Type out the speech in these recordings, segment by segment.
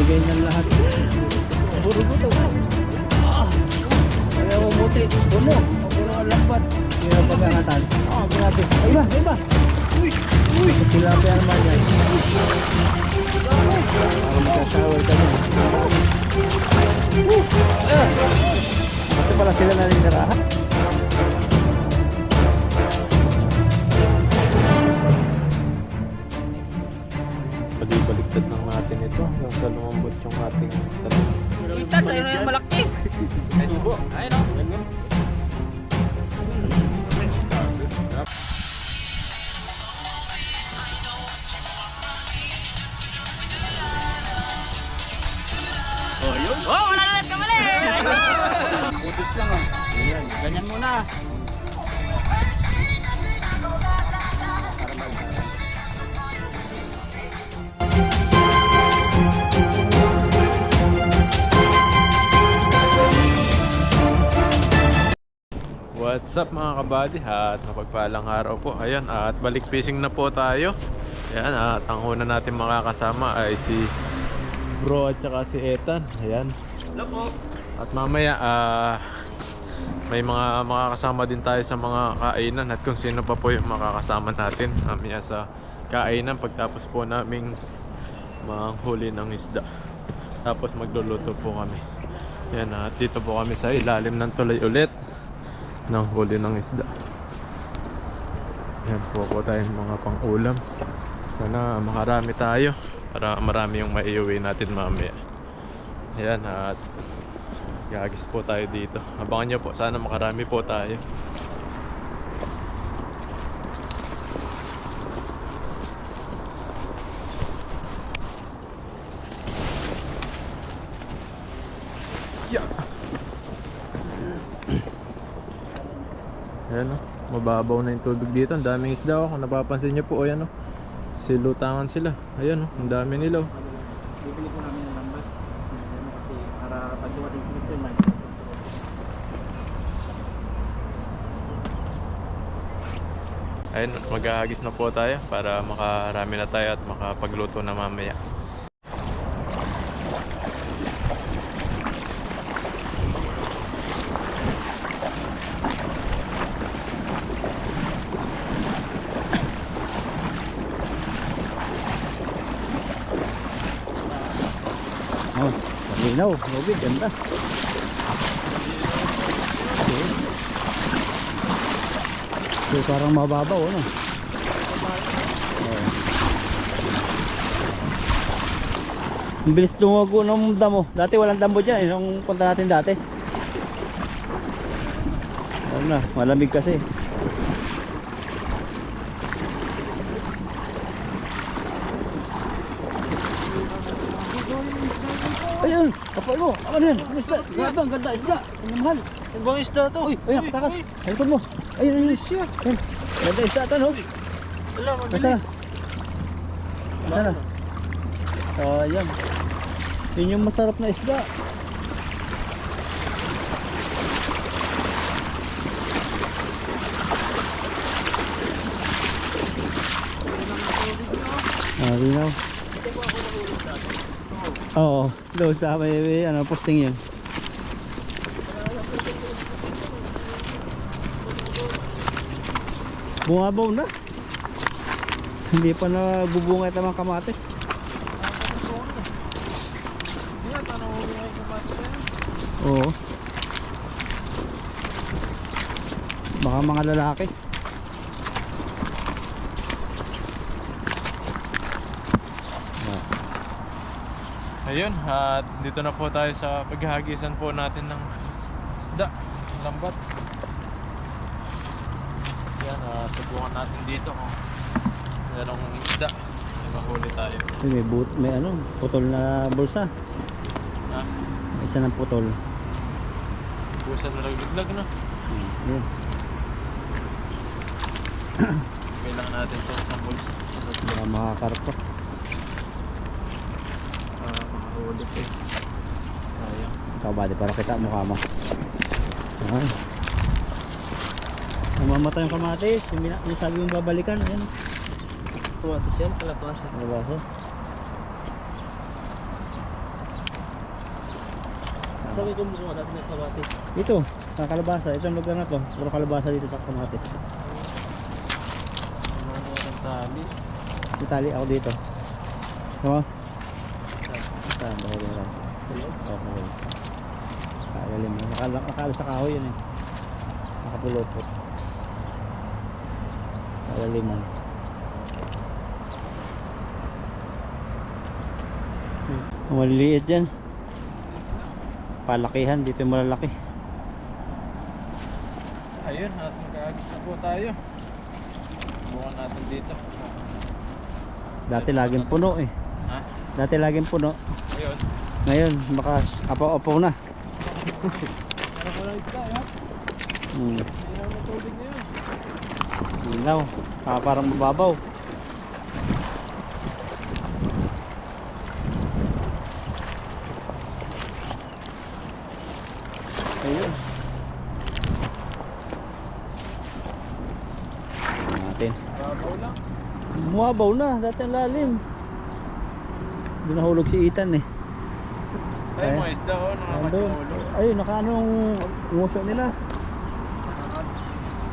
Bigay ng lahat. Buro-buro. Kaya umuti. Puno. Puno ang lambat. Kaya pag-angatan. Grabe. Ay ba? Ay ba? Uy! Uy! Tilapia naman yan. Parang magka-shower ka niya. Ito pala sila naninirahan. Baliktad lang natin ito hanggang sa lumambot yung ating talong. Kita tayo na yung malaki. Ayun po. Ayun o. Oh, yun. Oh, wala na ka mali. Utot lang ah. Ayan, ganyan muna. What's up mga kabady at mapagpalang araw po. Ayan, at balik fishing na po tayo. Ayan, at ang una natin makakasama ay si Bro at saka si Ethan. Ayan. Hello po. At mamaya may mga makakasama din tayo sa mga kainan at kung sino pa po yung makakasama natin mamaya sa kainan pagtapos po naming manghuli ng isda. Tapos magluluto po kami. Ayan, at dito po kami sa ilalim ng tulay ulit ng huli ng isda. Yan po tayong mga pang-ulam. Sana makarami tayo para marami yung maiuwi natin mamaya. Yan, at gagis po tayo dito. Abangan nyo po, sana makarami po tayo. Yeah. Ayan o, mababaw na yung tubig dito. Ang daming isda o. Kung napapansin nyo po, ayan o, silutangan sila. Ayan o, ang dami nila o. Bibili po namin ng lambat. Kasi para pag dumating si Mr. Mike. Ayun, maghahagis na po tayo para makarami na tayo at makapagluto na mamaya. Oh, malinaw. Lubid, ganda. So, parang mababaw, ano? Ang bilis lumago ng damo. Dati walang damo dyan, nung punta natin dati. Ano na, malamig kasi. Ayun, kapal mo. Ano yan? Ano isda? Grabe, ang ganda isda. Ang mahal. Ang bang isda to? Uy, ayun, takas. Ayun mo. Ayun, ayun. Ayun. Ganda isda to, no? Wala, Nasaan? Nasaan? Ayan. Yun yung masarap na isda. Linaw. Oo, doon sa may ano, posting yun. Bumabaw na. Hindi pa nabubunga ito mga kamatis. Oo. Baka mga lalaki. Ayun, at dito na po tayo sa paghahagisan po natin ng isda, lambat. Yan, subukan natin dito kung merong isda. May mahuli tayo. May ano, putol na bulsa. Ha? Isa ng putol. Busa na laglag na. Yun. Kailangan natin ito sa bulsa. Baka makakarto. Para makahuli ko. Sayang. Ikaw ba, di para kita mukha mo. Ayan. Namamatay yung kamatis. Yung sabi yung babalikan. Ayan. Kamatis yan, kalabasa. Nabasa. Sabi ko mo dati na kamatis. Dito, sa kalabasa. Itong lugar na to. Puro kalabasa dito sa Kamatis. Ang tali. Itali ako dito. No? Saan? Baka din lang. Oo, sa kahoy. Kalalim mo. Nakala sa kahoy yun eh. Nakapulupot. Kalaliman. Maliliit yan. Palakihan. Dito yung malalaki. Ayun, at mag-aagis na po tayo. Bukan natin dito. Dati laging puno eh. Ha? Dati laging puno. Ayun. Ngayon, baka apaw-apaw na. Parang wala isda, eh. Mayroon na tubig na yun. Linaw. Parang mababaw. Ayun. Natin. Babaw lang. Bumabaw na. Dati ang lalim. Doon nahulog si Ethan eh. Ay, mga isda, oh. Nandun. Nakakatulog. Ayun, nakaanong nguso nila.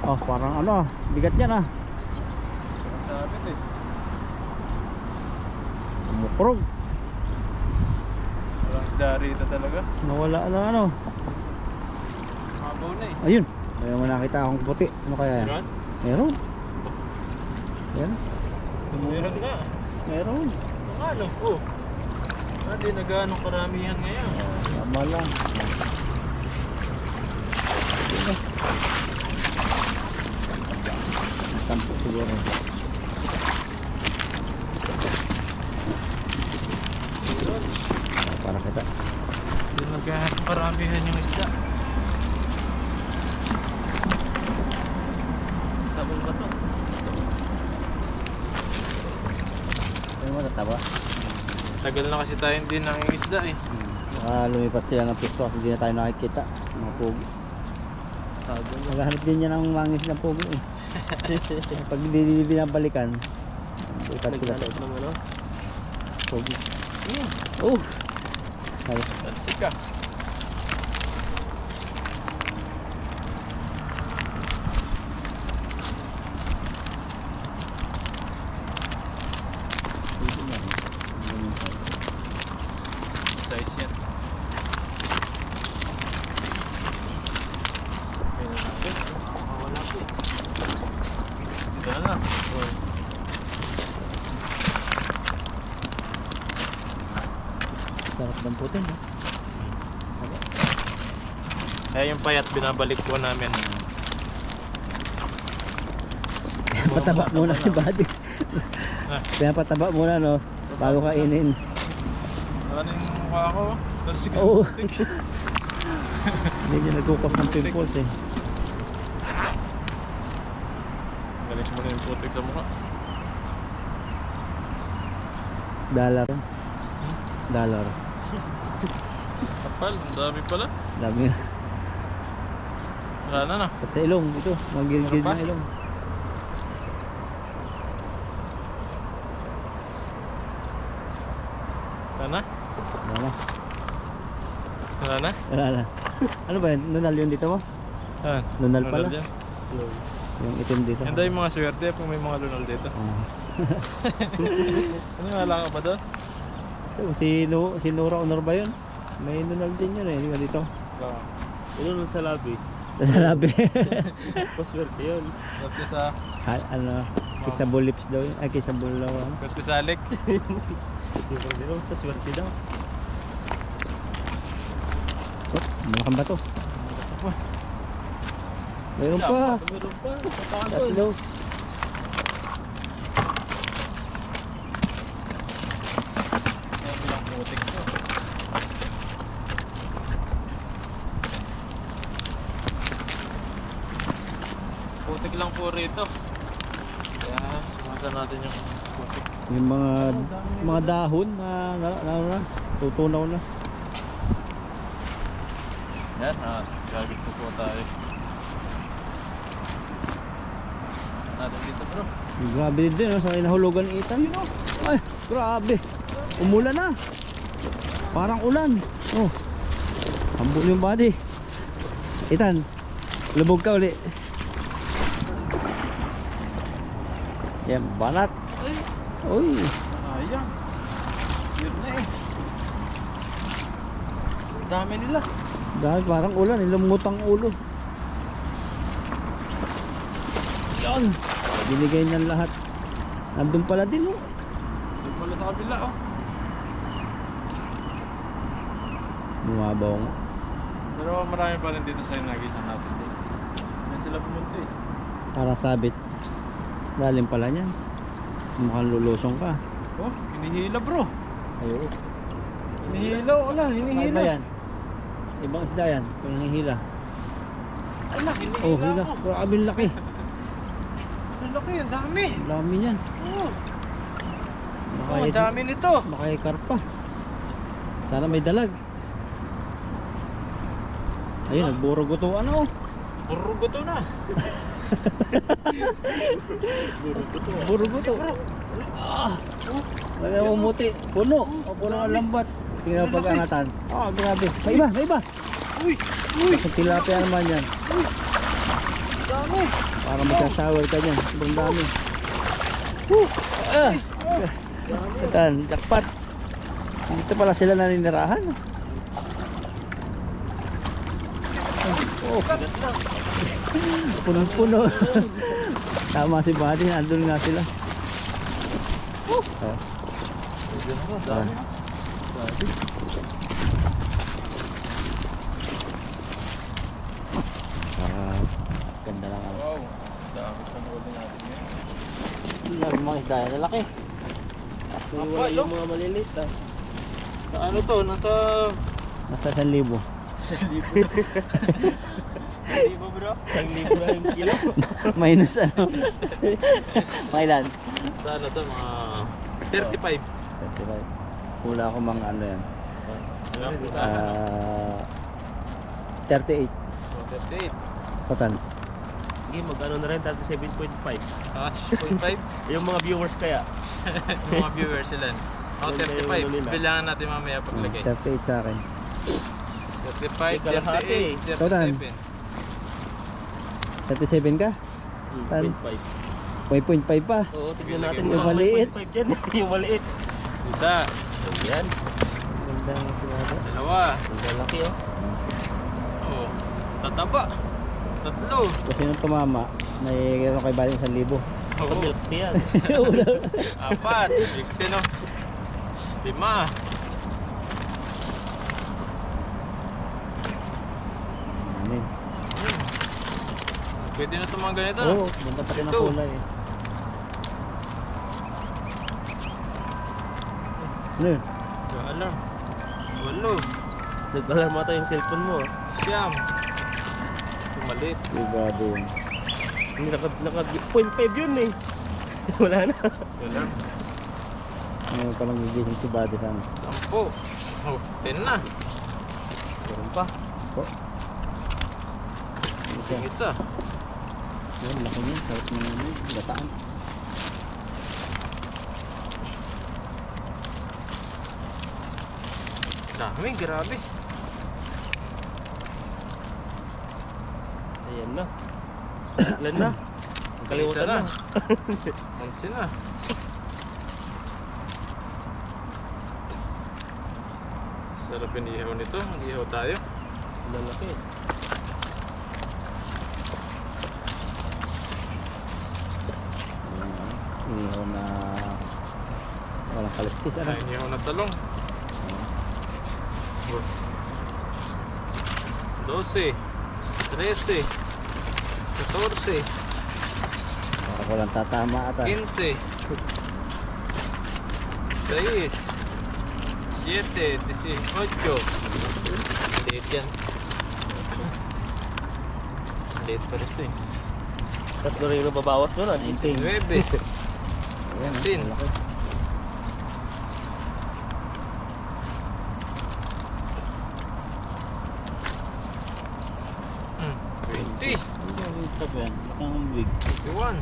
Oh, parang ano, bigat yan ah. Sabit eh. Umukrog. Walang isda rito talaga. Nawala na ano. Babaw na eh. Ayun. May mo nakita akong puti. Ano kaya yan? Meron? Meron. Yan. Meron nga. Meron. Ano? Oh. Hindi na ganong karamihan ngayon. Tama lang. Sampo siguro. Para kita. Hindi na ganong karamihan yung isda. Sabong ba to? Ano mo nataba? Tagal na kasi tayo hindi nangingisda eh. Baka lumipat sila ng pisto kasi hindi na tayo nakikita. Mga pogi. Maghanap din niya ng mangis ng pogi eh. Pag hindi binabalikan, lumipat sila sa Naghanap ng ano? pogi. Oh! Ay, Tansika. Size yan. Wala po eh. Ito na lang. sarap ng putin. Eh. Kaya yung payat binabalik po namin. Pataba muna yung body. Kaya pataba muna no, bago kainin. Ano yung mukha ko? Tansika. Oo. Hindi niya nagkukos ng pimples eh. Galis mo na yung putik sa mukha. Dollar. Dollar. Kapal, ang dami pala. Dami na. Wala na na. At sa ilong, ito. Magigilid Ano pa? ng ilong. Wala na? Wala na. Wala na? Wala na. Ano ba yun? Nunal yun dito mo? Ayan. Lunal pala? dyan. Yung itim dito. Ganda yung mga swerte kung may mga lunal dito. Ah. Ano wala ka ba doon? So, si Nora Honor ba yun? May nunal din yun eh. Di ba dito? Oo. Yun sa labi. Sa labi. Paswerte yun. Kasi sa... Ano? Kissable lips daw yun. Ay, kissable daw. Kasi sa alik. Pero paswerte daw. Oh, malaking bato. Mayroon pa. Meron pa. Tatlo. Ang lang putik ko. Putik lang po rito. Kaya, masa natin yung putik. Yung mga dahon na tutunaw na. Yan, gagis po tayo. Natin dito bro. Grabe din din, no? Sa inahulugan ni Ethan. Ay, grabe. Umulan na. Parang ulan. Oh. Hambol yung body. Itan, lubog ka uli. Yan, banat. Uy. Sayang. Yun na eh. Dami nila. Dahil parang ulan, ilumutang ulo. Yan. Binigay niyan lahat. Nandun pala din, oh. Doon pala sa kabila oh. Bumabaw nga. Pero marami pa rin dito sa nagisan natin. Yan sila pumunta eh. Parang sabit. Lalim pala niyan. Mukhang lulusong ka. Oh, hinihila bro. Ayo. Hinihila, wala, Ano hinihila. ba yan? Ibang isda yan. Kung nanghihila. Ay na, hinihila Oh, hila. ako. Grabe ang laki. Ang laki, ang dami. Dami niyan. Oh, Baka ang dami nito. Baka karpa. Sana may dalag. Ayun, nagburuguto. Ano? Burugo to na. Buruguto. Ah! Lagay mo muti. Puno. O puno ang lambat. Tingnan mo pag-angatan. Ah, grabe. May iba, may iba. Uy, uy, Kasi tilapia naman yan. dami. Para magsasour ka dyan. Sobrang dami. Ah! Atan, jackpot. Dito pala sila naninirahan. Oh, punong-puno. Tama si Buddy, andun nga sila. Oh. Ah. Ah, ganda lang ako. Wow, dami pa nahuli natin yan. Lagi mga isda yan, lalaki. Wala yung mga maliliit ah. Sa ano to, nasa... Nasa 1,000. 1,000 bro? 1,000 na yung kilo. Minus ano? Mailan? Sa ano to, mga 35. 35. Hula ko mga ano yan. Alam ko na. 38. 38. Patan. Sige, mag-ano na rin, 37.5. Ah, 6.5. Yung mga viewers kaya. Yung mga viewers sila. Oh, Ganda yung ano 35. nila. Bilangan natin mamaya paglagay. 38 sa akin. 35, Kalahati. 38, Total. 37. 37 ka? Tan. 0.5. May 0.5 pa. Oo, tignan natin Yung maliit. 0.5 dyan. Yung maliit. Isa, Yan. Ganda ng sinada. dalawa, Ang lalaki oh. oh, tataba, tatlo, Kung sino tumama, may gano'n kay Bali 1,000. oh, Milk tea yan. apat, 15 no, 5. Ano yun? Pwede na itong mga ganito. Oo, bumatake ng Ito. kulay eh. Ano yun? Alam. Walo. Nag-alarm ata yung cellphone mo. ah. Siyam. Sumalit. Uy, grabe yun. Hindi naka 0.5 yun eh. Wala na. Wala. Ngayon pa lang gigising si Buddy sana. 10. Oh, 10 na. Meron pa. Oh. Isa. Yung isa. Yun, laki niya. Sarap ng ano, gataan. Dami, grabe. Ayan na. Ilan na? Kalimutan Isa na. 11 na. Sarap yung ihaw nito. Mag-ihaw tayo. Lalaki. Ayan, inihaw na walang kaliskis. Ano? Ay, ihaw na talong. 12, 13, 14, Parang walang tatama ata. 15, 16, 17, 18. Liit yan. Liit pa rin ito eh. Tatlo rin yung babawas doon. 19. 9, Ayan, Tin. malaki. Hmm, 20, Ito pa yan. Lakang big. 21.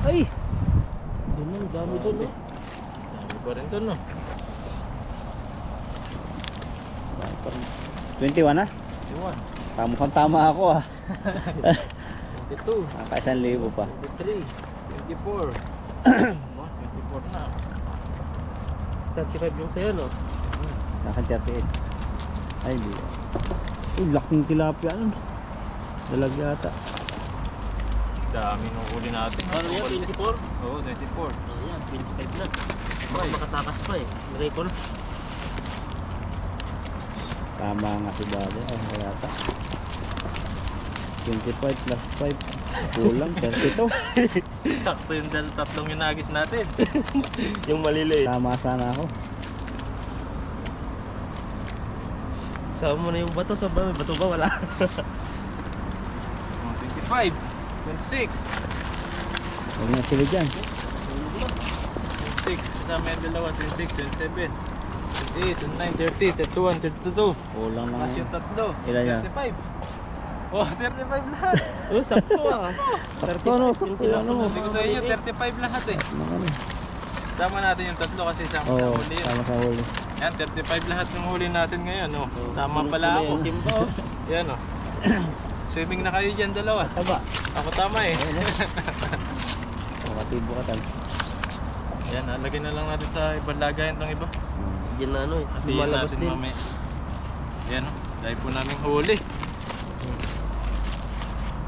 Ay! Doon na, dami doon eh. Dami pa rin doon no. 21 na? 21, Tama ako ah. 22, Naka 1,000 pa. 23, 24. 24 na. 35 yung sa'yo, no? Naka 38. Ay, di. Uy, laking tilapia nun. Dalag yata. Dami nung huli natin. Ano yan, 24? Oo, 24. Ano yan, 25 na. Baka makatakas pa eh. Lagay ko na. Tama nga si Bade. Ay, yata. 25 plus 5. Kulang, 32. Sakto yung tatlong yung nagis natin. Yung maliliit. Tama sana ako. Sama mo na yung bato. Sa ba? May bato ba? Wala. 25, 26. Huwag na sila dyan. 26, kasama yung dalawa, 26, 27, 28, 29, 30, 31, 32. Kulang na Kasi nga. yung tatlo, Ilan yan? 35. Oh, 35 lahat. Oh, sakto ah. Sakto no, sakto ano mo. Sabi ko sa inyo, 35 lahat eh. Ano? Sama natin yung tatlo kasi sama sa Oo, huli yun. tama sa huli. Yan, 35 lahat yung huli natin ngayon. Oh. Tama pala ako. Timba. Yan oh. Swimming na kayo dyan dalawa. Taba. Ako tama eh. Makatibo ka tal. Yan, lagay na lang natin sa ibang lagayan itong iba. Diyan na ano eh. Hatiin Lumalabas natin din. mamaya. Yan oh. Dahil po namin huli.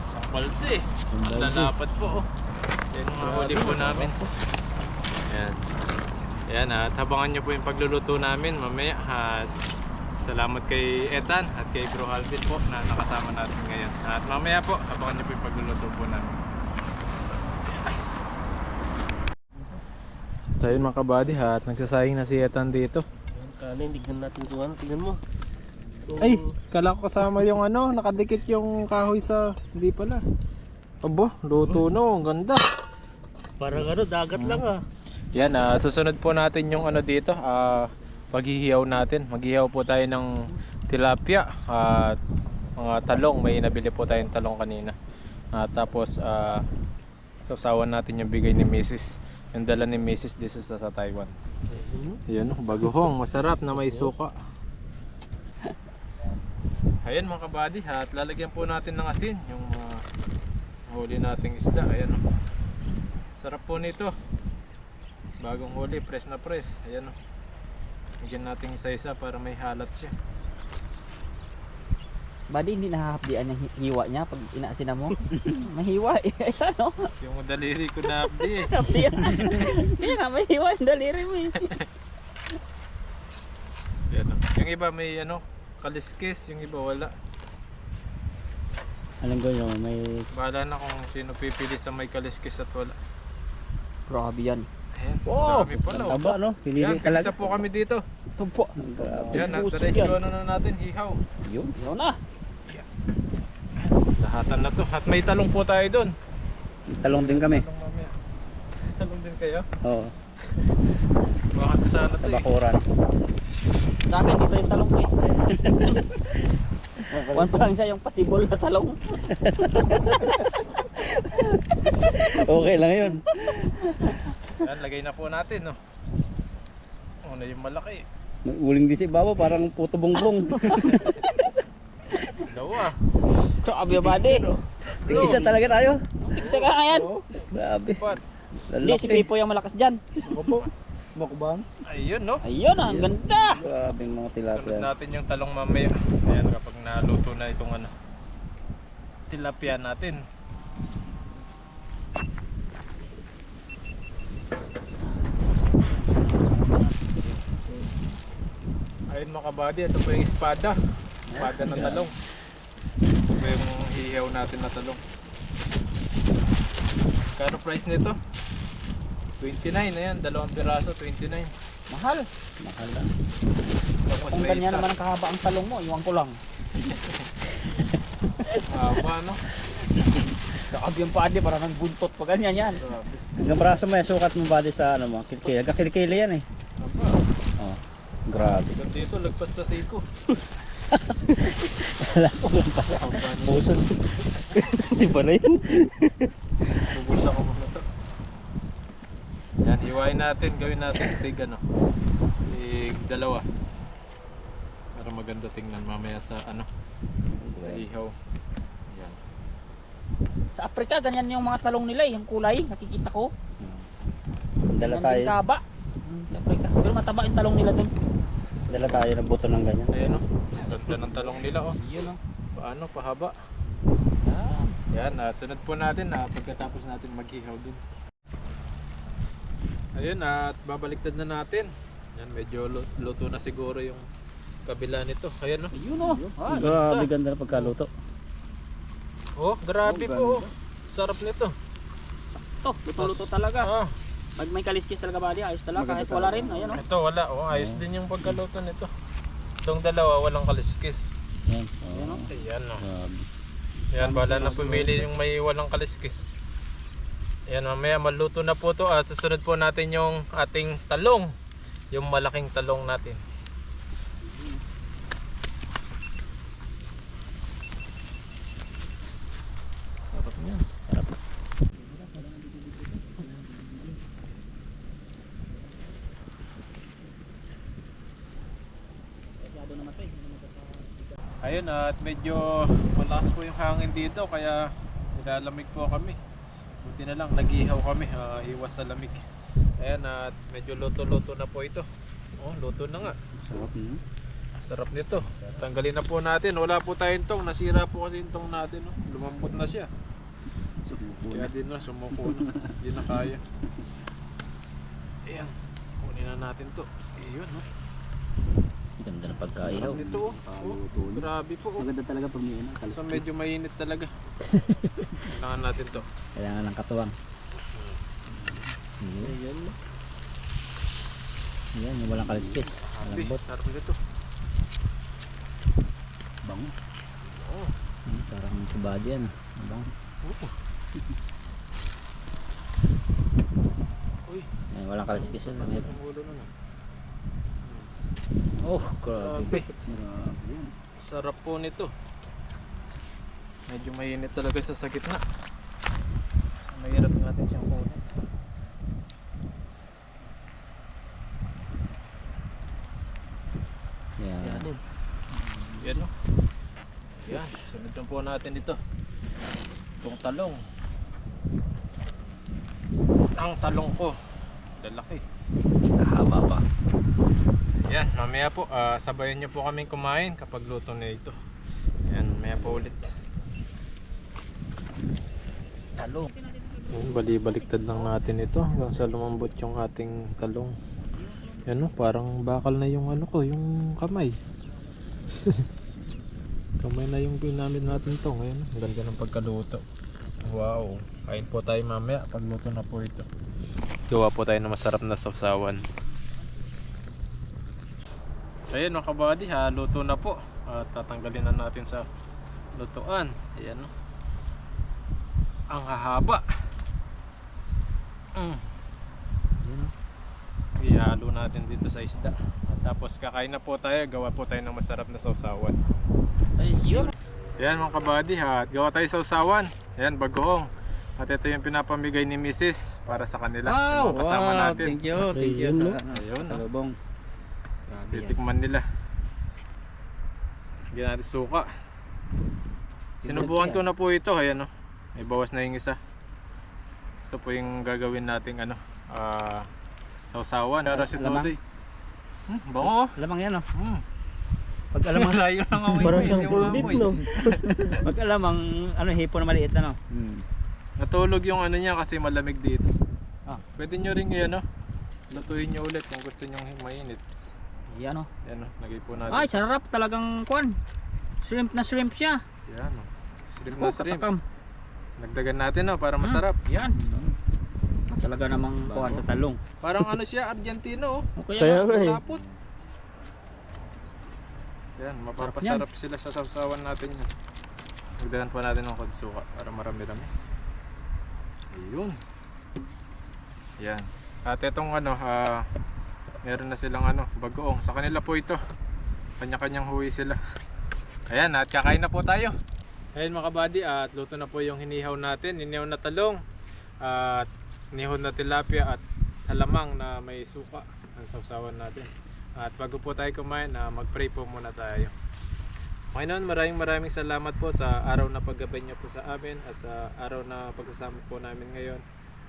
Isang palde eh. Ang lalapad po oh. Yan yung huli po namin. Yan. Yan at habangan nyo po yung pagluluto namin mamaya. At salamat kay Ethan at kay Bro Alvin po na nakasama natin ngayon. At mamaya po, habangan nyo po yung pagluluto po namin. So yun mga kabady at nagsasayang na si Ethan dito. Kanin, tignan natin kung ano. Tignan mo. Ay, kala ko kasama yung ano, nakadikit yung kahoy sa... Hindi pala. Abo, luto no, ang ganda. Parang ano, dagat lang ah. Yan, susunod po natin yung ano dito, paghihiyaw natin. Maghihiyaw po tayo ng tilapia at mga talong. May nabili po tayong talong kanina. Tapos, sausawan natin yung bigay ni Mrs. Yung dala ni Mrs. dito sa Taiwan. Yan, bagohong, masarap na may suka. Ayan mga kabady, at lalagyan po natin ng asin yung huli nating isda. Ayan o. Sarap po nito. Bagong huli, press na press. Ayan o. Higyan natin isa-isa para may halat siya. Badi, hindi nakahapdian yung hiwa niya pag inaasinan mo. Mahiwa eh. Ano? Yung daliri ko na abdi eh. Hapdian. Hindi nga mahiwa yung daliri mo eh. Ayan o. Yung iba may ano, kaliskis, yung iba wala. Anong gawin mo? May Bahala na kung sino pipili sa may kaliskis at wala. grabe yan. Ayan, Oh! dami pala. Ang taba no? Pinili Yan, talaga. isa po kami dito. Ito po. Grabe. Yan, Pusok diretso yan. ano na natin, hihaw. Yun. Yun na. Lahatan na to. At may talong po tayo doon. Talong din kami. Talong mamaya. Talong din kayo? Oo. Bakit ka sana to eh? Tabakuran. Sa akin dito yung talong ko eh. One pa lang siya yung possible na talong. Okay lang yun. Yan, lagay na po natin, no? Una yung malaki. May uling din si Baba, parang puto bongbong. Dalawa. Grabe bade. Tig-isa talaga tayo. Tig-isa ka ngayon. Grabe. Pat. Hindi, si Pipo yung malakas dyan. Ako po. Bakbang. Ayun, no? Ayun ah, ang ganda. Grabe mga Sunod tilapia. natin yung talong mamaya. Ayan, kapag naluto na itong ano, tilapia natin. Ayun mga kabady, ito po yung espada. Espada ng talong. Ito po yung hihiyaw natin na talong. Kano price nito? 29 na yan, dalawang piraso, 29. Mahal. Mahal lang. Tapos Kung may ganyan isa. naman ang kahaba ang talong mo, iwan ko lang. Haba, no? Grabe yung padi, parang nang buntot pa ganyan yan. Grabe. Hanggang braso mo, sukat mo body sa ano mo, kilikili. Hanggang kilikili yan eh. Haba. Oh, grabe. Hanggang dito, lagpas na siko. Wala ko lang pa sa Haba na. puso. Di ba na yun? Bubulsa ko muna to. Yan, hiwain natin. Gawin natin tig ano. Tig dalawa. Para maganda tingnan mamaya sa ano, sa ihaw. Yan. Sa Africa, ganyan yung mga talong nila yung kulay, nakikita ko. Dala Ganyan tayo. din kaba. Sa Africa. Pero mataba yung talong nila dun. Dala tayo ng buto ng ganyan. Ayan o, ganda ng talong nila oh. Yun o. Paano, pahaba. Ah. Yan, at sunod po natin pagkatapos natin maghihaw dun. Ayun, at babaliktad na natin. Yan, medyo luto na siguro yung kabila nito. Ayan o. Yun o. Ah, Grabe ganda ng pagkaluto. Oh, grabe po. Oh. Sarap nito. ito, luto-luto talaga. Ah, Pag may kaliskis talaga ba ayos talaga. Kahit wala rin. Ayan o. ito wala. Oh, ayos din yung pagkaluto nito. Itong dalawa walang kaliskis. Yan. Ayan o. Ayan o. Grabe. Yan, bala na pumili yung may walang kaliskis. Ayan, mamaya maluto na po to. At susunod po natin yung ating talong. Yung malaking talong natin. Sarap niyan. Sarap. Masyado naman ito eh. Ayun, at medyo malakas po yung hangin dito. Kaya nilalamig po kami. Buti na lang, nag-ihaw kami. Iwas sa lamig. Ayan, at medyo luto-luto na po ito. Oh, luto na nga. Sarap niyan. Sarap nito. Tanggalin na po natin. Wala po tayong tong. Nasira po kasi yung tong natin. Oh. Lumambot na siya. Kaya din na, sumuko na. Hindi na kaya. Ayan. Kunin na natin to. Ayun, no? Ganda ng pagkaihaw. Sarap nito, oh. Oh, grabe po. Oh. Maganda talaga pag may So medyo mainit talaga. Kailangan natin to. Kailangan ng katuwang. Ayan. Yan, yung walang kaliskis. Grabe. Lambot. Sarap nito. Bango. Oh. Parang sa body yan. Bango. Oh. Uy. Yan, walang kaliskis yan. Ang ulo na nga. Oh, grabe. Grabe. Sarap po nito. Medyo mainit talaga sa gitna. Mahirap natin siyang kunin. Yan. Yan o. Yan. Sunod lang po natin ito. Itong talong. Ang talong ko. Lalaki. Haba pa. Yan. Mamaya po. Sabayan nyo po kaming kumain kapag luto na ito. Yan. Mamaya po ulit. Talong. Bali-baliktad lang natin ito hanggang sa lumambot yung ating talong. Yan o, parang bakal na yung ano ko, yung kamay. Kamay na yung ginamit natin to. Ngayon, ang ganda ng pagkaluto. Wow, kain po tayo mamaya pagluto na po ito. Gawa po tayo ng masarap na sausawan. Ayun mga kabady, luto na po. At tatanggalin na natin sa lutuan. Ayan o. Ang hahaba. Ihalo natin dito sa isda. At tapos kakain na po tayo. Gawa po tayo ng masarap na sausawan. Ayun. Ayan mga kabady, at gawa tayo sausawan. Ayan, bagoong. At ito yung pinapamigay ni Mrs. para sa kanila. Yung mga kasama natin. Thank you. Thank you. Ayun, Sa lubong. titikman nila. Lagyan natin suka. Sinubukan ko na po ito. Ayan o. May bawas na yung isa. Ito po yung gagawin nating sausawan. Para si Alamang. Todoy. Bango. Lamang yan oh. Pag alamang layo ng amoy mo. Parang Hindi siyang mo full beef, amoy. no? Pag alamang, ano, hipo na maliit na no. Natulog yung ano niya kasi malamig dito. Ah. Pwede nyo rin yan, lutuin nyo ulit kung gusto nyo mainit. Yan oh. Yan lagay po natin. Ay, sarap talagang kwan. Shrimp na shrimp siya. Yan shrimp Oh, na shrimp. katakam. Nagdagan natin para masarap. Yan. Talaga namang kuha sa talong. Parang ano siya, Argentino. O Kaya nga eh. Malapot. Yan, mapapasarap sila sa sausawan natin yan. Nagdagan pa natin ng konsuka para marami-rami. Ayun. Yan. At itong meron na silang bagoong. Sa kanila po ito. Kanya-kanyang huwi sila. Ayan, at kakain na po tayo. Ayan mga kabady, at luto na po yung hinihaw natin. Hinihaw na talong. At nihon na tilapia at halamang na may suka ang sausawan natin. At bago po tayo kumain, mag-pray po muna tayo. Panginoon, maraming salamat po sa araw na paggabay niyo po sa amin at sa araw na pagsasama po namin ngayon.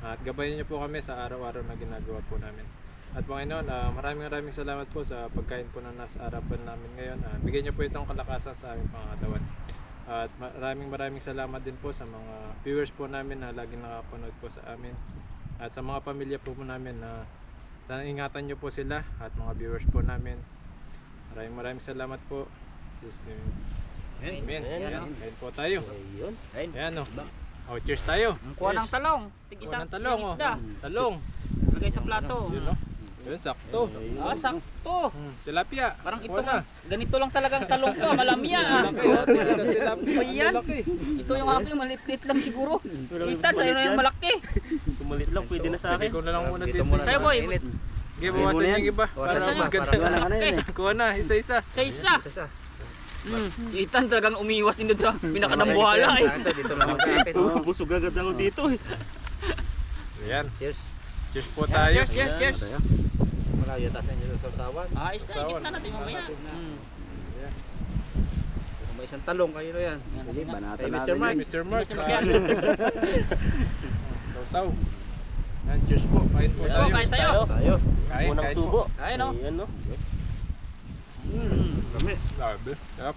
At gabayan niyo po kami sa araw-araw na ginagawa po namin. At Panginoon, maraming salamat po sa pagkain po na nasa harapan namin ngayon. Bigyan niyo po itong kalakasan sa aming pangatawan. At maraming salamat din po sa mga viewers po namin na laging nakapanood po sa amin. At sa mga pamilya po namin na sana ingatan niyo po sila at mga viewers po namin. Maraming salamat po. Just Amen. Ayan po tayo. Ayun. Ayan o. Oh, cheers tayo. Ang kuha ng talong. Kuha Tig-isang ng talong oh. isda. Talong. Lagay sa plato. Yun o. Yun, sakto. Sakto. Tilapia. Parang ito Kuha na. ganito lang talagang talong to, malamya ah. Laki oh. Tilapia. Ayan. Ang laki. Ito yung aking maliit lang siguro. Itan, sa'yo na yung malaki. Kumalit lang, pwede na sa Pwede akin. ko na lang muna dito. Sa'yo boy, Okay, bawasan yung iba. Para Sa'yo. maganda. Kuha na, isa-isa. sa isa. Si Itan talagang umiiwas din doon sa pinakadambuhala eh. Dito lang mag-aapit. Busog agad ako dito eh. Ayan. Cheers. Cheers po tayo. Cheers. Malayo tayo sa sausawan. Ayos na, ikit na natin mamaya. May isang talong kayo na yan. Sige, banatan natin. Mr. Mark. Mr. Mark. Sausaw. Ayan, cheers po. Kain po tayo. Kain tayo. Tayo. Kain Unang po. subo. Kain no. Ayan no. Dami. Dami. Sarap.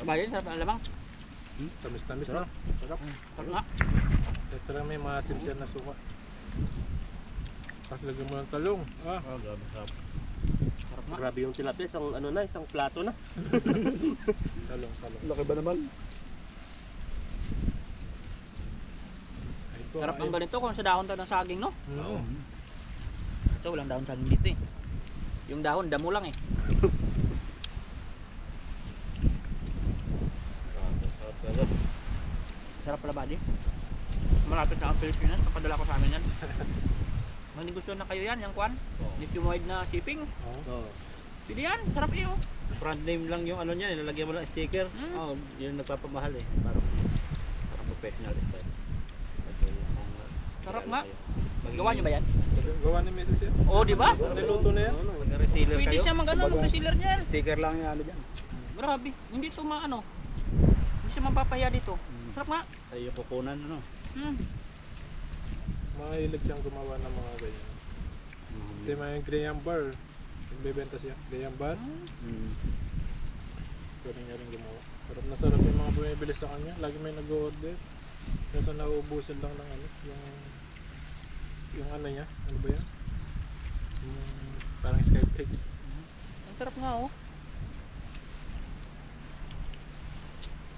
Bayan, sarap ang lamang. Tamis-tamis na. Sarap. Sarap nga. Ito lang may mga simsiyan na suka. Tapos lagyan mo ng talong. Grabe sarap. Sarap nga. Grabe yung tilapia, isang plato na. Talong. Laki ba naman? Kain po, Sarap kain. ng ganito kung sa dahon to ng saging no. Oo. So walang dahon saging dito eh. Yung dahon, damo lang eh. Sarap pala buddy. Malapit na ang Pilipinas, papadala ko sa amin yan. Hindi gusto na kayo yan, yung kwan. Nationwide na shipping. Oo. Pili yan, sarap iyo. Brand name lang yung ano niya, nilalagyan mo lang sticker. Oh, yun yung nagpapamahal eh. Parang professional style. Sarap nga. Gawa nyo ba yan? Gawa ni Mrs. yan. Oo, di ba? Niluto na yan. Nag-resealer Pwede kayo. siya mag-ano, mag-resealer niya. Sticker lang yung ano dyan. Grabe, hindi ito maano. Hindi siya mapapahiya dito. Sarap nga. Tayo kukunan ano. Mahilig siyang gumawa ng mga ganyan. Kasi may Graham Bar. Nagbebenta siya. Graham Bar. Pwede niya rin gumawa. Sarap na sarap yung mga bumibili sa kanya. Lagi may nag-order. Kasi nauubusan lang ng ano. Yung ano niya. Ano ba yan? Yung parang skyflakes. Ang sarap nga oh.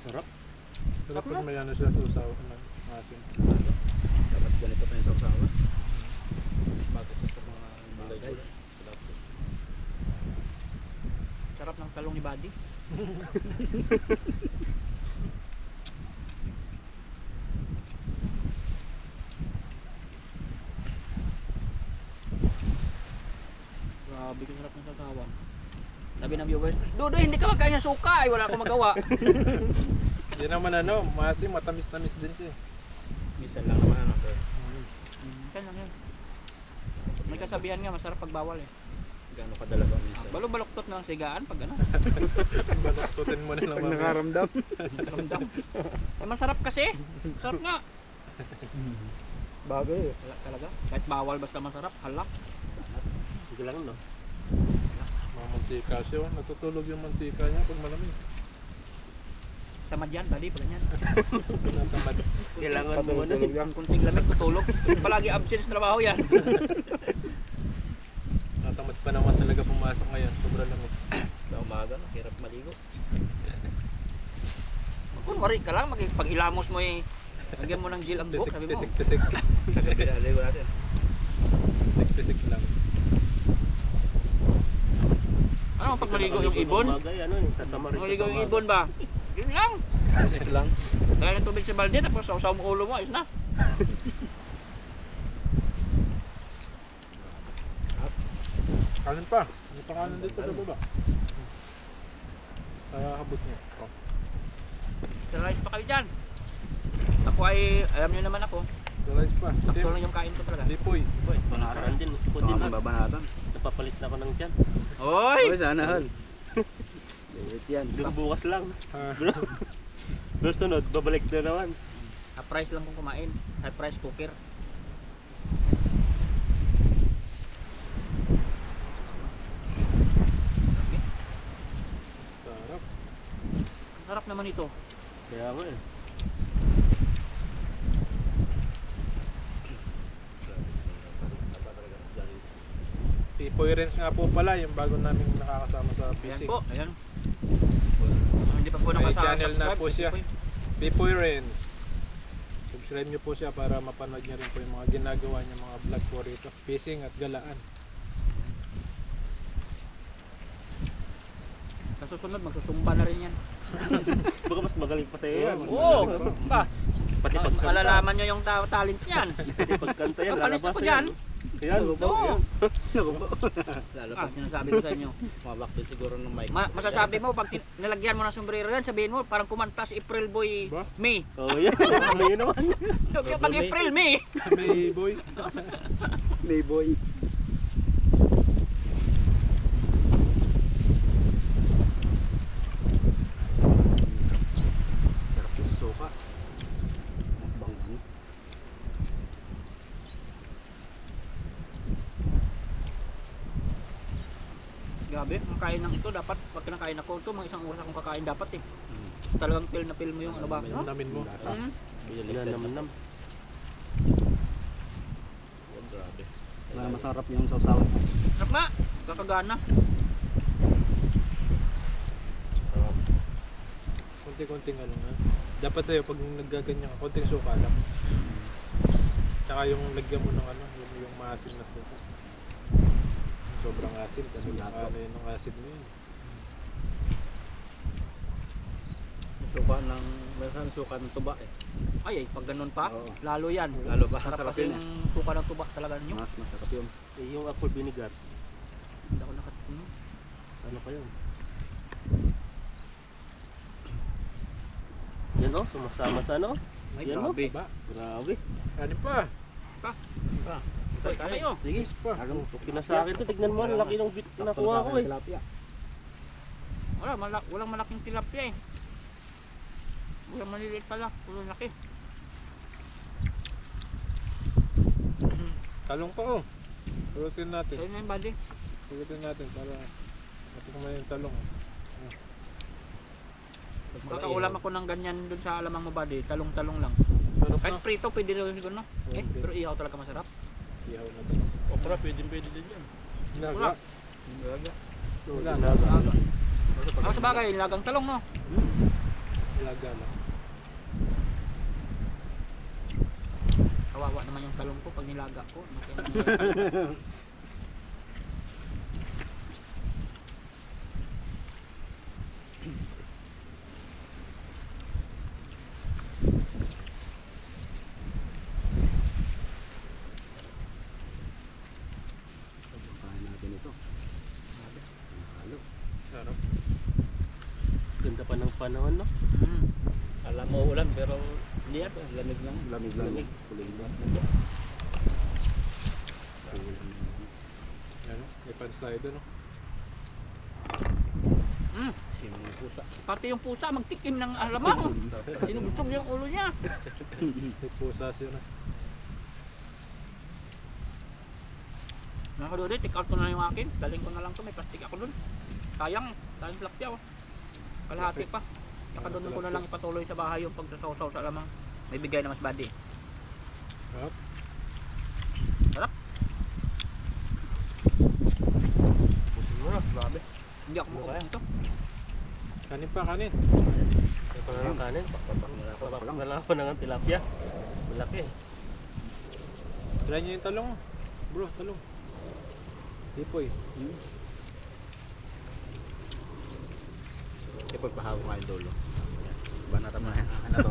Sarap. Sarap Sarap na. pag may ano siya sa usawan ng asin. Tapos ganito pa yung sausawan. Bakit sa mga bagay? Sarap ng talong ni Buddy. Grabe ka sarap ng sausawan. Sabi ng viewers, Dodo hindi ka magkain ng suka ay wala akong magawa. Hindi naman ano, maasim, matamis-tamis din siya. Minsan lang naman ano. Yan lang yun. May kasabihan nga masarap pag bawal eh. Gano'n kadala ba minsan? Balo-baloktot na lang sigaan pag ano. Baloktutin mo na lang mamaya. Nakaramdam. Ramdam. Eh masarap kasi. Sarap nga. Bagay eh. Wala talaga. Kahit bawal basta masarap. Halak. Sige lang no. Mga mantika siya. Natutulog yung mantika niya pag malamig. Tamad yan, Buddy. Pala yan. Natamad. Kailangan mo ano. Kunting lamig, tutulog. Palagi absent sa trabaho yan. Natamad pa naman talaga pumasok ngayon. Sobrang lamig. Sa umaga, hirap maligo. Kung wari ka lang, pag ilamos mo eh, lagyan mo ng gel ang buhok, sabi mo. Pisik. Sa gabi na aligo natin. Pisik lang. Ano pag maligo yung ibon? Bagay, ano, tatama rin. Maligo yung ibon ba? Yun lang. Pisik lang. Lagyan ng tubig sa balde, tapos sausaw mo ulo mo, ayos na. Kanin pa. Ano pa kanin dito sa baba? Sa habot niya. Oh. Sa rice pa kayo dyan. Ako ay, alam niyo naman ako, Sa rice pa. sakto lang yung kain ko talaga. Lipoy. Panaran din. Iko din. Babanatan. Magpapalit na ako ng tiyan. Hoy! sana hal. Yan. Hanggang bukas lang. Pero sunod, babalik na naman. Half price lang kung kumain. Half price cooker. Sarap. Sarap naman ito. Kaya nga eh. Pipoy Rens nga po pala, yung bago naming nakakasama sa Ayan fishing. po, ayan. Hindi pa po May nakasama. channel na po siya. Pipoy Rens. Subscribe nyo po siya para mapanood nyo rin po yung mga ginagawa niya, mga vlog po rito. Fishing at galaan. Sa susunod, magsusumba na rin yan. Baka mas magaling pa sa'yo yan. Oo! Pa! Pati pagkanta. Malalaman nyo yung talent niyan. Pati pagkanta yan. Papalis lalabas ako yan. dyan. Ayan. Oo! Lalo Ah, sinasabi ko sa inyo. Mabak din siguro ng mic. Masasabi mo, pag nilagyan mo ng sombrero yan, sabihin mo, parang kumanta si April Boy Ba? May. Oo yan. Yun naman. Pag April May. May boy. May boy. Sarap yung suka. Bango. Grabe, ang kain ng ito dapat, pag kinakain ako ito, mga isang oras akong kakain dapat eh. Talagang feel na feel mo yung ano ba? Yung namin mo. Hmm? Yan naman. Grabe. Masarap yung sausawan. Sarap nga, kakagana. Konti-konting ano nga. Dapat sa'yo pag naggaganyan ka, konting suka lang. Tsaka yung lagyan mo ng ano, yung maasim na suka. Yung sobrang asin, kasi ano yun ng asin mo yun. Suka ng, mayroon suka ng tuba eh. Ay, pag ganun pa, Oo. lalo yan. Lalo ba? Sarap Masarap kasi yun yung suka ng tuba talaga nyo. Mas masarap yun. Eh, yung apple vinegar. Hindi ako nakatinom. Ano pa yun? Yan o, sumasama sa ano? Ay, Yan mo. grabe. Ba? Grabe. Kanin pa. Ay, tayo. Sige. Pa. Okay na sa akin to. Tignan mo, ang laki ng bit na nakuha ko eh. Walang malaking tilapia eh. Walang maliliit pala, puro laki. Talong pa oh. Pulutin natin. Sa'yo na yung buddy. Pulutin natin para matikman yung talong. Kakaulam ako ng ganyan dun sa alamang mo buddy, talong-talong lang. Sarap Kahit na. prito, pwede rin siguro no? Eh, Pwede. pero ihaw talaga masarap. Ihaw na talong. Okra, pwede din yan. Naga. Wala na. Ako sa bagay, lagang talong no? Laga lang. Kawawa naman yung talong ko pag nilaga ko. Kain natin ito. Halo. Sarap. Ganda pa ng panahon, no? Alam mo ulan pero hindi yan. Lamig lang. Lamig lang. Lamig. Kuling ba? Ano? May pans tayo doon, no? Sino yung pusa? Pati yung pusa magtikim ng alamang. Sinugutsog yung ulo niya. May pusa siya na. Nakadode, take out ko na yung akin. Daling ko na lang to, may plastic ako dun. Sayang eh, sayang tilapia oh. Kalahati pa. Saka doon ko na lang ipatuloy sa bahay yung pagsasaw-saw sa alamang. May bigay na mas badi. Sarap. Sarap. Siguro, grabe. Hindi ako mukha ito. Kanin pa, kanin. Ito na lang kanin. Papak na lang ako ng tilapia. Malaki eh. Try nyo yung talong. Bro, talong. Hipoy. Kaya pagpahawa nga yung dulo. Banatan mo na yan. Ano to?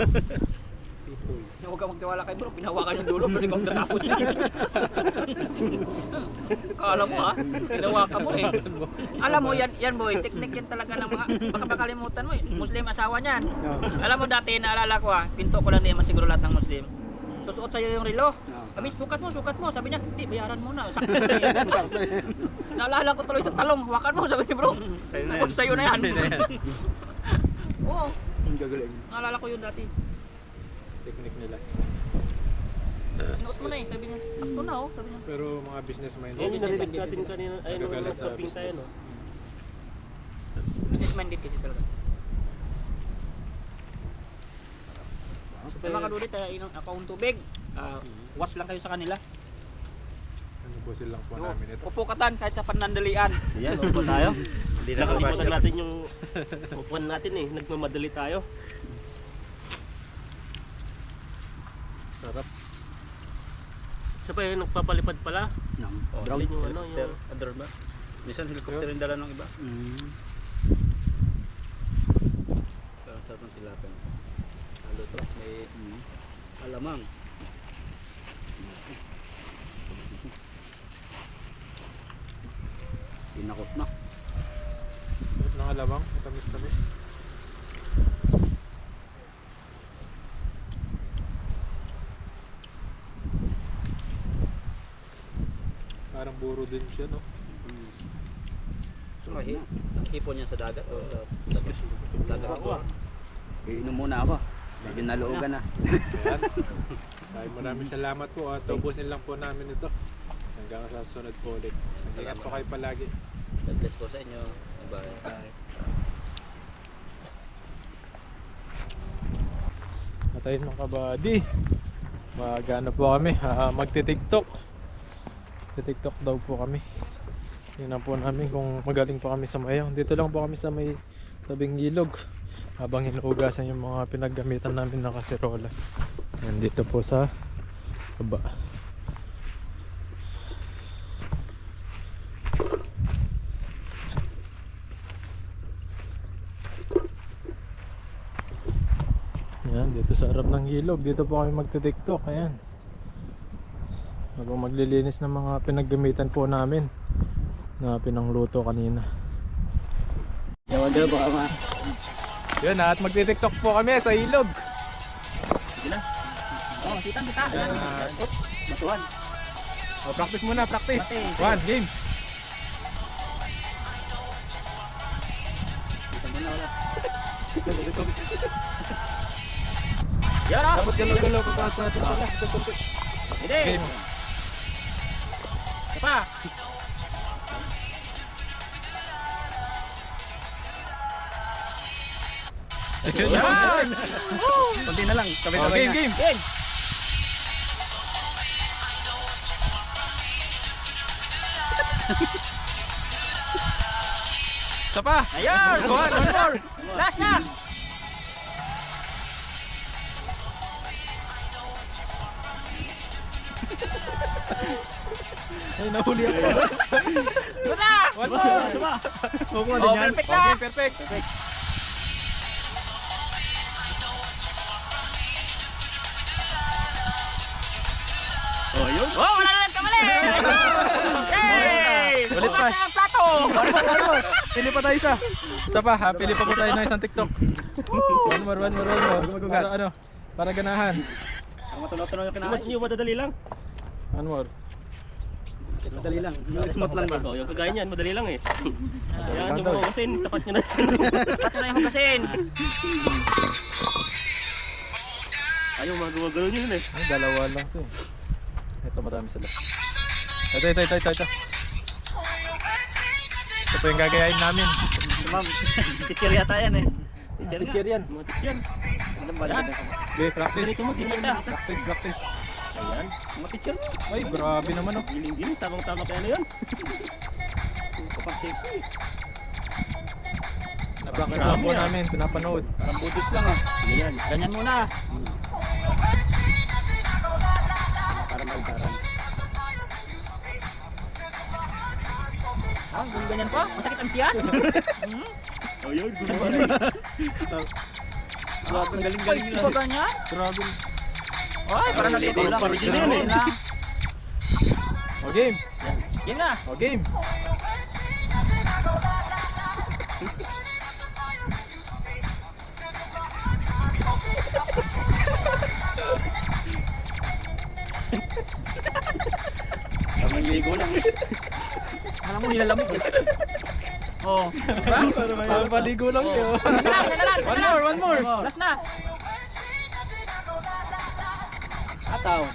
Hipoy. Huwag ka magtiwala kay bro, pinawakan yung dulo, pero ikaw tatapos niya. Kala mo ha, pinawakan mo eh. Alam mo yan boy, teknik yan talaga ng mga, baka makalimutan mo eh. Muslim asawa niyan. Alam mo dati, naalala ko ha, pinto ko lang naman siguro lahat ng Muslim. susuot sa'yo yung relo. Sabi, sukat mo. Sabi niya, hindi, bayaran mo na. Naalala ko tuloy sa talong, hawakan mo. Sabi niya, bro, sa'yo na yan. Oo, Ang gagaling. naalala ko yun dati. Technique nila. Inuot mo na eh, sabi niya, sakto na oh, sabi niya. Pero mga businessmen, Yan yung narinig natin kanina. Ayun, nung Nagagalit sa nag-shopping tayo, no? Businessman din kasi talaga. Sa mga kadulit, akong tubig, was lang kayo sa kanila. ano busil lang po namin ito. Upukatan kahit sa panandalian. Yan, upo tayo. Hindi na nakalimutan natin yung upuan natin eh. Nagmamadali tayo. Sarap. Isa pa yung nagpapalipad pala. Brown. Yung ano, yung... Under ba? Minsan helicopter yung dala ng iba. Sarap ng tilapia. Halo to, may alamang. Pinakot na. Sarap ng alamang, matamis-tamis. Parang buro din siya, no? Hipon niya sa dagat o sa dagat ako. Iinom muna ako. Medyo naloogan na. Ayan. Maraming salamat po at ubusin lang po namin ito. Hanggang sa sunod po ulit. Ingat po kayo palagi. God bless po sa inyo. Bye. Matayin mga kabady. Magano po kami, magti-tiktok. Tiktok daw po kami. Tingnan po namin kung magaling po kami sa mayaw. Dito lang po kami sa may tabing ilog. Habang hinuugasan yung mga pinaggamitan namin na kaserola. Yan dito po sa baba. Yan dito sa harap ng ilog. Dito po kami magti-tiktok. Ayan. Habang maglilinis ng mga pinaggamitan po namin na pinangluto kanina. Daw baka ma. Yun at magti-tiktok po kami sa ilog. Oh, kita. Yan, Matuan. practice muna, practice. Practice. One, game. Kita mo na wala. Yan ah. Dapat galaw-galaw ko pa sa Hindi. game. Pa. Yan. Kunti na lang. Oh, game. Game. Isa pa. Ayun. One more. Last na. Ay, nahuli ako. Yun na. One more. Kukuha Oh, perfect na. Okay, perfect. Oh, yun. Oh, wala na lang kamali. Yay! Ulit Bukas pa. na ang plato. Pili pa tayo isa. Isa pa ha. Pili pa po tayo ng isang TikTok. One more. Para ano? Para ganahan. Matunaw-tunaw yung kinain. Yung madadali lang. One more. Madali lang. Yung smooth lang ba? Oh, yung kagaya niyan, madali lang eh. Yan, yung mga kasin, tapat nyo na. Pati na yung hugasin. Ayaw, mga gumagalaw nyo yun eh. Ay, dalawa lang to eh. Ito madami sila. Ito. Ito po yung gagayain namin. Ma'am, teacher yata yan eh. Teacher yan. Mga tikyan. Anong balik na? Okay, practice. Ganito mo, sinagda. Practice. Ayan. Mga teacher. Ay, grabe naman oh. Giling-giling, tamang-tama kaya na yun. Kapag-sexy. Napractice lang po namin, pinapanood. Parang budis lang ah. Ayan, ganyan muna. Para magdaran. Ah, ganyan pa? Masakit ang tiyan? Oh, yun. Grabe, ang galing-galing Ito ganyan? Grabe. Ay, parang nalito lang. Original Yan eh. na. O game. Yan na. O game. nilalamig eh. Oh, diba? Parang paligo lang yun. One more. Last na. Ataw.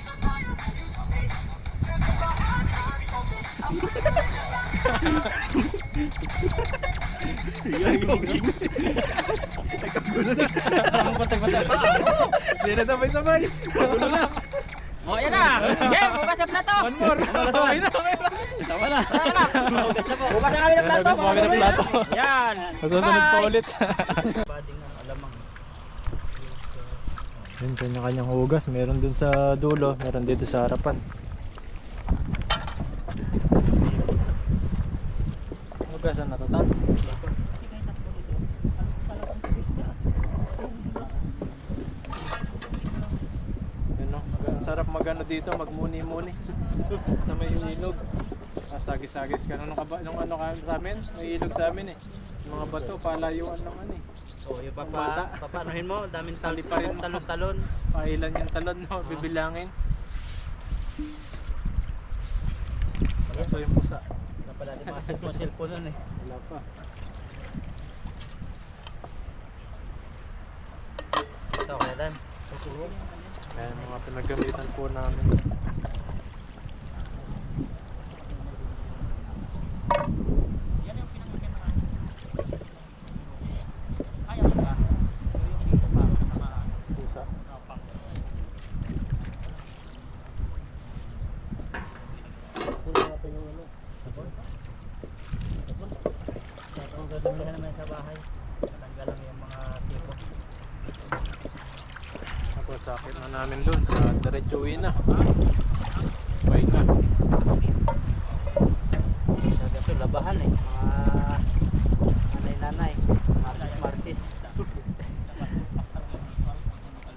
Ang patay-patay pa. Hindi na sabay-sabay. Magulo na. Oh, yan na. Game, hugasap na to. One more. Okay na. Tama na. Hugas na po. Hugas na kami ng plato. Hugas na kami ng plato. Yan. Masusunod pa Bye. ulit. Bading ng alamang. Yun, kanya-kanyang hugas. Meron dun sa dulo, meron dito sa harapan. Hugasan na to, Tan. Yun, no? Ang sarap magano dito, magmuni-muni. Sa may ilog. Sagis-sagis ka. Nung ano ka sa amin, may ilog sa amin eh. Yung mga bato, palayuan naman eh. Oh, yung Bata. papanuhin mo, daming Tali pa rin. talon-talon. Pailan yung talon, no? Bibilangin. Ito yung pusa. Kapala di ba sa cellphone nun eh. Wala pa. Ito, kailan? Kaya mga pinagamitan po namin. Yan yung pinagkakita naman. Kaya mo ba? Yung dito pa sama. Pusa. Pang. Kung gagawin ka naman sa bahay, tatanggal lang yung mga tipo. Tapos sakit na namin doon. Diretso uwi na. Bye na. Sa gato, labahan eh. Mga nanay-nanay, martis-martis.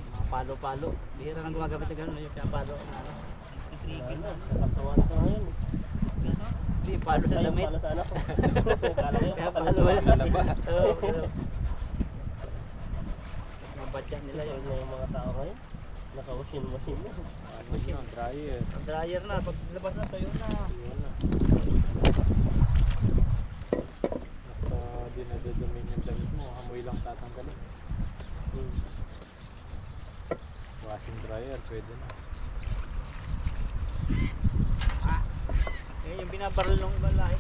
Mga palo-palo. Bihira nang gumagamit ng gano'n, yung palo. Hindi, palo sa damit. Palo sa anak ko. Kaya palo Lalaba. Mga batya nila yun. Yung mga tao ngayon, naka-washing na. Ano yun? Dryer. Dryer na, pag labas na, tuyo na. Yun na. Basta di na dadumin yung damit mo. Amoy lang tatanggalin. Washing dryer, pwede na. Eh, yung binabaril ng ibang lahi.